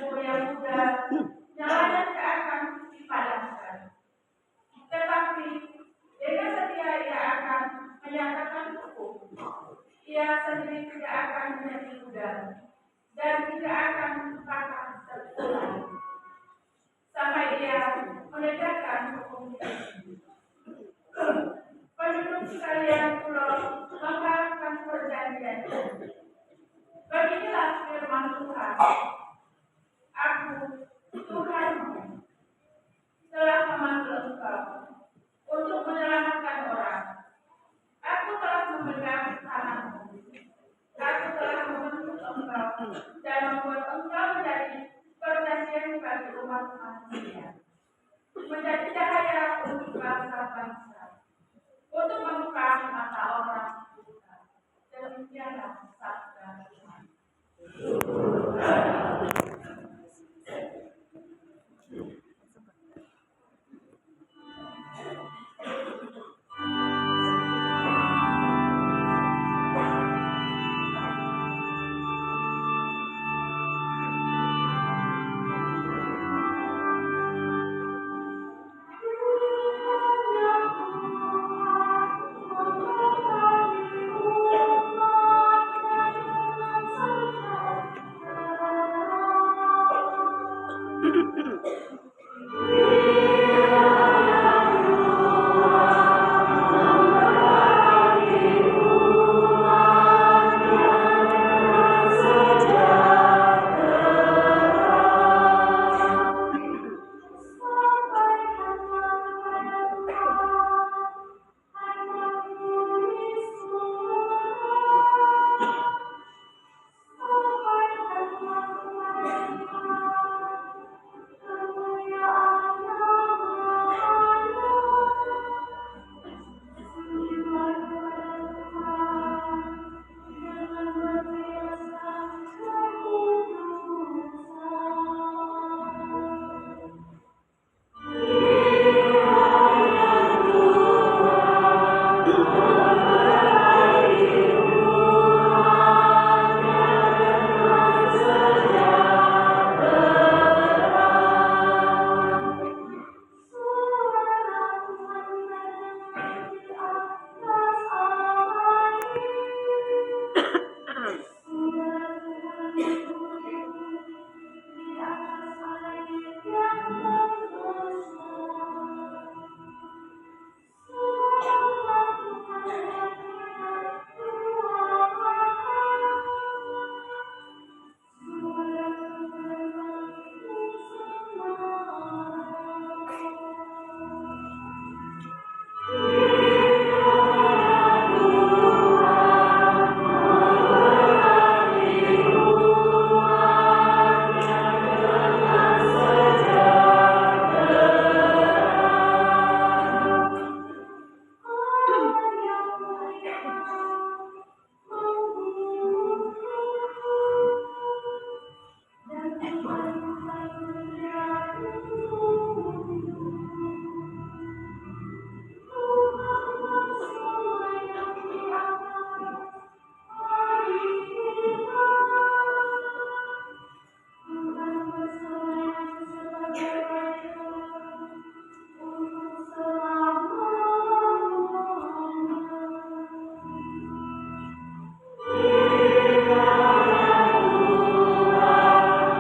tempo yang mudah, nyalanya tidak akan dipadamkan. Tetapi dengan setia ia akan menyatakan hukum. Ia sendiri tidak akan menjadi mudah dan tidak akan patah terulang sampai ia menegakkan hukum itu. Penduduk sekalian pulau mengharapkan perjanjian. Beginilah firman Tuhan. Aku, Tuhanmu, telah memanggil engkau untuk menyelamatkan orang. Aku telah memegang tanganmu. Aku telah membentuk engkau dan membuat engkau menjadi perjanjian bagi umat manusia, menjadi cahaya untuk bangsa-bangsa, untuk membuka mata orang buta. Demikianlah sabda Tuhan.